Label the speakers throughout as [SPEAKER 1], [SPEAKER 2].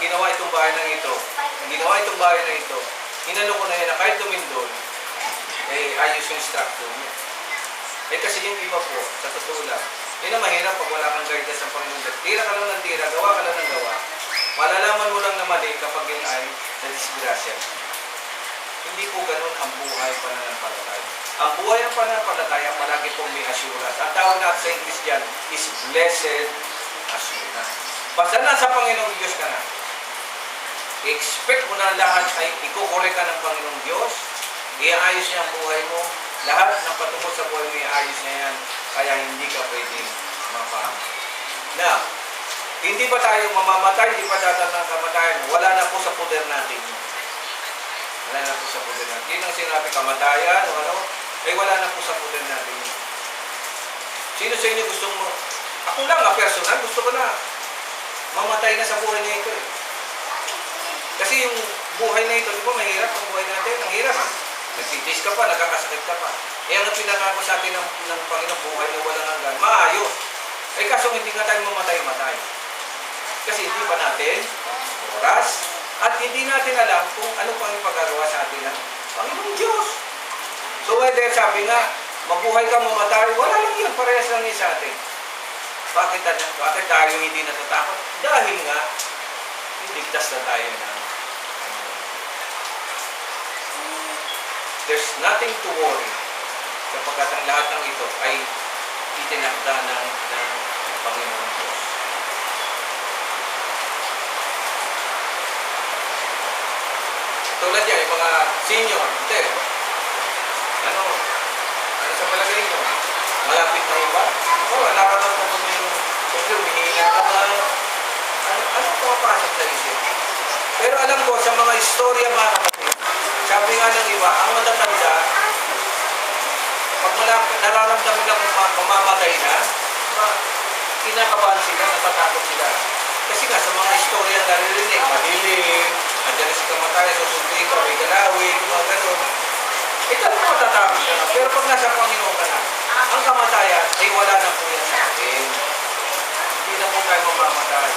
[SPEAKER 1] ginawa itong bahay na ito, inano ko na yan na kahit tumindol, ayos yung structure niya. Kasi yung iba po, sa totoo lang, yun ang mahirap pag wala kang guidance ng Panginoon. Tira ka lang ng tira, gawa ka lang ng gawa. Malalaman mo lang na mali kapag yun ay nadisgrasya. Hindi po ganun ang buhay pananampalataya. Ang buhay ng pananampalataya palagi pong may assurance. Ang tawag natin sa English dyan is blessed assurance. Basta nasa Panginoong Diyos ka na, expect mo na lahat ay ikukore ka ng Panginoong Diyos, iaayos niya ang buhay mo, lahat ng patungkol sa buhay mo, iaayos niya yan, kaya hindi ka pwedeng mapahamak. Now, hindi ba tayo mamamatay, hindi pa datan ng kamatayan, wala na po sa poder natin. Wala na po sa poder natin. Yun ang sinabi, kamatayan, wala na po sa poder natin. Sino sa inyo gusto mo? Ako lang, personal, gusto ko na mamatay na sa buhay na ito. Kasi yung buhay na ito, di ba mahirap ang buhay natin? Ang hirap, ha? Nagtitis ka pa, nagkakasakit ka pa. Ang pinangako sa atin ng Panginoon, buhay na walang hanggan, maayos. Kaso hindi nga tayo mamatay-matay. Kasi hindi pa natin oras at hindi natin alam kung ano pang ipagagawa sa atin ng Panginoong Diyos. So whether sabi nga, mabuhay ka, mamatay, wala lang yan, parehas lang yan sa atin. Bakit tayo hindi natatakot? Dahil nga, ligtas na tayo na. There's nothing to worry sapagkat ang lahat ng ito ay itinakda ng Panginoon Diyos. Tulad yan, yung mga senior, ano sa palagay nyo? Malapit na iba? Nakatamang mo yung humihina ka ba? Ano pumapasok sa isip? Pero alam ko, sa mga istorya mga kapatid, sabi nga ng iba, ang matatanda, pag nararamdaman lang mamamatay na, kinakabahan sila, natatakot sila. Kasi nga sa mga istorya naririnig, madilim, andyan si kamatayan, susundin ka, may galawin, mga ganun. Talagang matatakot ka na. Pero pag nasa Panginoon ka na, ang kamatayan ay wala na po yan sa atin. Hindi na po tayo mamamatay.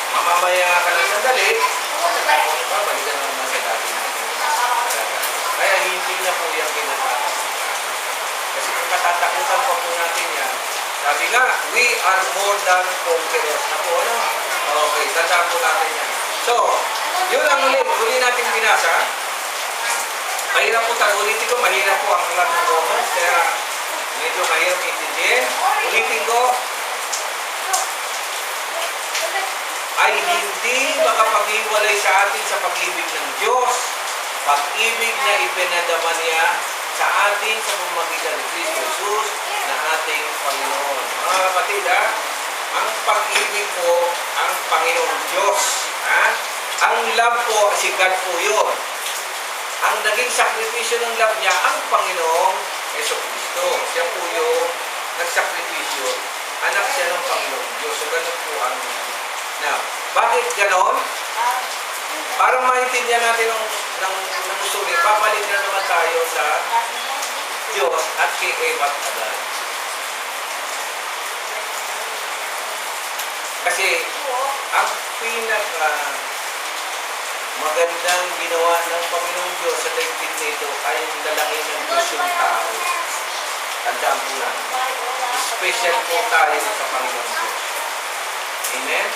[SPEAKER 1] Mamamaya ka lang sandali, balikan naman sa dati natin. Kaya hindi na po yan kinatatakot. Kasi kung katatakutan pa po natin yan, sabi nga, we are more than conquerors. Okay, tandaan po natin yan. So, yun ang uli natin binasa. Mahirap po tayo. Ulitin ko, mahirap po ang ulat ng Romans. Kaya medyo mahirap intindihin. Ulitin ko, ay hindi makapaghiwalay sa atin sa pag-ibig ng Diyos. Pag-ibig na ipinadama niya sa atin sa pamamagitan ni Kristo Jesus na ating Panginoon. Mga kapatid, ang pag-ibig po ang Panginoong Diyos. Ang love po, si God po yun. Ang naging sakripisyo ng love niya, ang Panginoong Jesucristo. Siya po yung nagsakripisyo. Anak siya ng Panginoong Diyos. So, ganun po ang... Now, bakit ganon? Para maintindihan natin ng usulit, papalit na naman tayo sa Diyos at kay Eva at Adan. Kasi, ang magandang ginawa ng Panginoong Diyos sa daigdig nito ay yung dalangin ng Diyos yung tao. Tandaan po lang. Special po tayo sa Panginoong Diyos. Amen?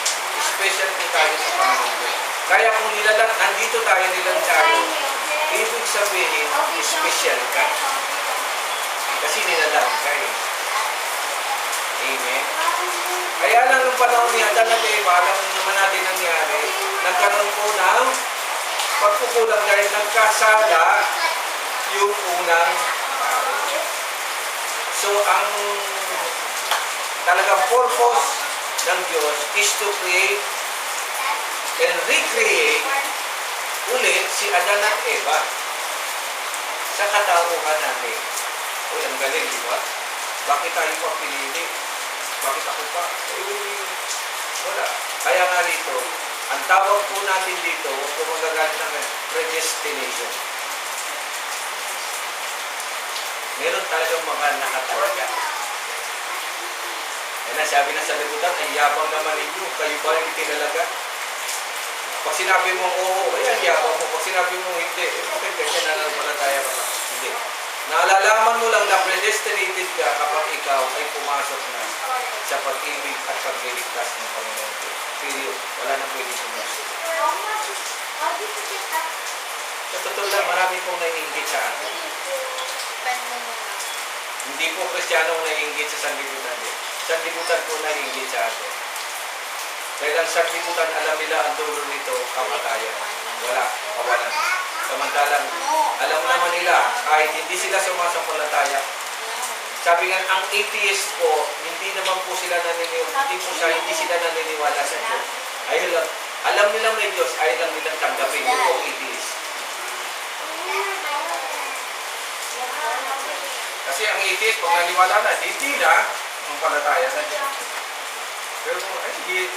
[SPEAKER 1] Special po tayo sa Panginoong Diyos. Kaya kung nandito tayo nilang tayo, ibig sabihin, special ka. Kasi nilalang ka eh. Amen? Kaya lang nung panahon ni Adan at Eva, alam naman natin nangyari, nagkaroon po ng pagkukulang dahil nagkasala yung unang tao. So, ang talagang purpose ng Diyos is to create and recreate ulit si Adan at Eva sa katauhan natin. Uy, ang galing, di ba? Bakit tayo pa pinili? Bakit ako pa? Wala. Kaya nga rito, ang tawag po natin dito, huwag po magagalit ng predestination. Meron talagang mga nakatalaga. Kaya na, sabi na sa libutan, ay yabang naman ninyo, kayo ba yung itinalaga? Pag sinabi mo, oo, ayan, yawa mo. Pag sinabi mo, hindi, bakit ganyan, nananampalataya ka pa? Hindi. Naalalaman mo lang na predestinated ka kapag ikaw ay pumasok na sa pag-ibig at pagliligtas ng Panginoon Diyos. Period. Wala nang pwede sumusok. Sa totoo lang, marami pong naiinggit sa atin. Hindi po Kristiyano ang naiinggit sa sanlibutan. Sanlibutan po naiinggit sa atin. Dahil ang sanlibutan, alam nila ang dulo nito, kamatayan. Wala, kawalan. Samantalang, alam naman nila, kahit hindi sila sumasampalataya, sabi nga, ang atheist po, hindi naman po sila naniniwala, hindi sila naniniwala sa Diyos. Ayun lang, alam nilang may Diyos, ayaw lang nilang tanggapin. Yun po ang atheist. Kasi ang atheist, pag naniwala na, hindi na ang palataya na Diyos. Pero hindi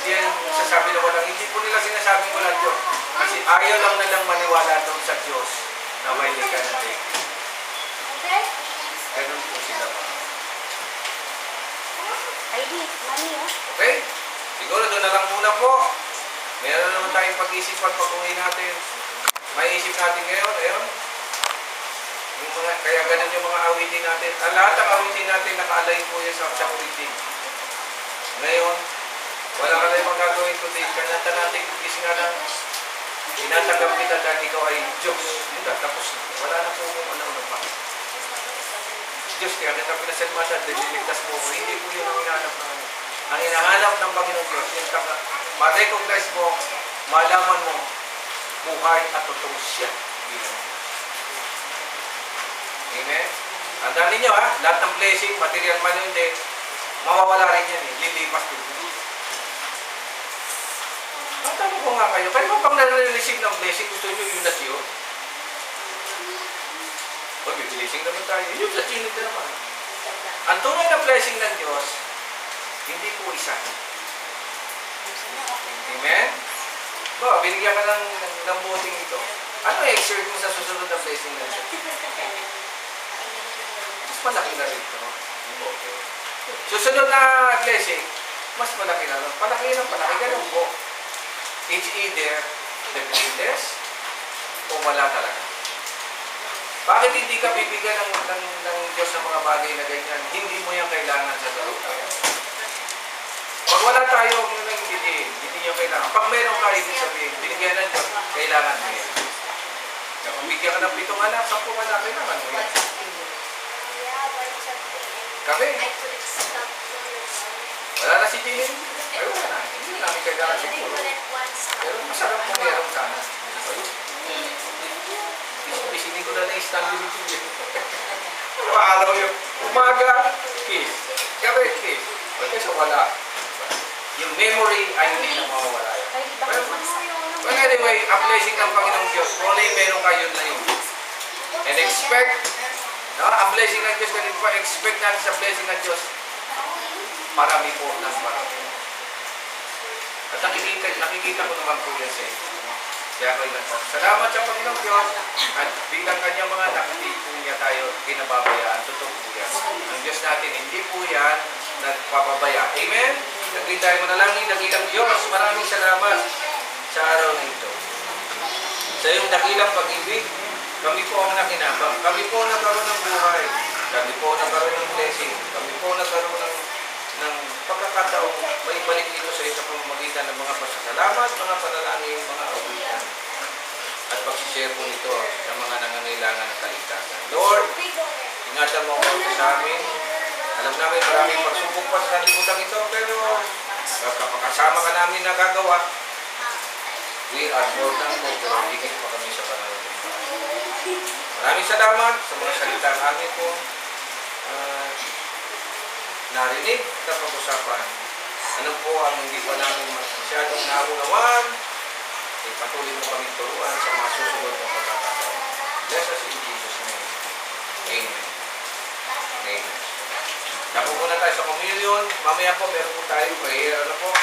[SPEAKER 1] yan sasabi na walang, hindi po nila sinasabing walang Diyos. Kasi ayaw lang nilang maniwala doon sa Diyos na may likha ng atheist. Ganun po sila mga. Okay? Siguro doon na lang muna po. Meron naman tayong pag-isipan pag uwi natin. May isip natin ngayon, ayun. Kaya ganun yung mga awitin natin. Ang lahat ng awitin natin naka-align po yan sa awitin. Ngayon, wala ka tayong magagawin kundi kanata natin kung nga lang tinatanggap kita dahil ikaw ay Diyos. Yun na, tapos wala na po kung ano pa. Diyos, kaya kita pinasalmatan, diniligtas mo ko. Hindi po yun ang hinahanap ng ano. Ang hinahanap ng Panginoon Diyos, yung ma-recognize mo, malaman mo, buhay at totoo siya. Amen? Tandaan ninyo ha, lahat ng blessing, material man yun din, mawawala rin yan eh, lilipas din. Matanong ko nga kayo, kayo ba pang nare-receive ng blessing, gusto nyo yun na siyo? O, may blessing naman tayo, yun sa chinig na naman. Ang tunay na blessing ng Diyos, hindi po isa. Amen? Ba, binigyan ka ng boting ito. Ano i-exert mo sa susunod na blessing ng Diyos? Mas malaki na rin ito. Okay. Susunod na blessing, mas malaki na rin. Palaki ng palaki. Ganun po. It's either the greatest o wala talaga. Bakit hindi ka bibigyan ng Diyos ng mga bagay na ganyan? Hindi mo yan kailangan sa tayo. Pag wala tayo, huwag nyo hindi nyo kailangan. Pag meron ka, ibig sabihin, binigyan ng Diyos, kailangan mo yan. Kung bigyan ka ng 7 anak, 10 anak, kailangan mo yan. Kami. Wala na si Jilin. Ay, wala na. Hindi na namin kailangan siguro. Pero masarap kung meron sana. Isipin ko na na-stand din yung Jilin. Araw yung umaga, kiss. Gabi, kiss. Kasi wala. Yung memory ay hindi na mawawala yun. But anyway, a blessing ng Panginoong Diyos. Kung ano yung meron kayo na yun. And expect, a blessing ng Diyos, ganun pa, expect natin sa blessing ng Diyos, marami po ng marami. At nakikita ko naman po yan sa inyo. Kaya ko ilan po. Salamat sa Panginoong Diyos. At bilang kanyang mga anak, hindi po niya tayo kinababayaan. Totoo po yan. Ang Diyos natin, hindi po yan nagpapabaya. Amen? Naging tayo manalangin, nagilang Diyos. Maraming salamat sa araw na ito. Sa iyong dakilang pag-ibig, kami po ang nakinabang. Kami po ang nagkaroon ng buhay. Kami po ang nagkaroon ng blessing. Kami po ang nagkaroon ng pagkakataong may balik dito sa iyo sa pamamagitan ng mga pasasalamat, mga panalangin, mga awitan. At pagsishare po nito sa mga nangangailangan ng kaligtasan. Lord, ingatan mo ako sa amin. Alam namin maraming pagsubok pa sa sanlibutan ito, pero kapag kasama ka namin nagagawa, we are more than more, higit pa kami sa pananampalataya. Maraming salamat sa mga salita namin po. Narinig at pag-usapan. Ano po ang hindi pa namin masyadong naunawaan, ay patuloy mo kami turuan sa mga susunod na pagkakataon. Bless us in Jesus' name. Amen. Amen. Napo muna tayo sa communion. Mamaya po, meron po tayo prayer. Ano po?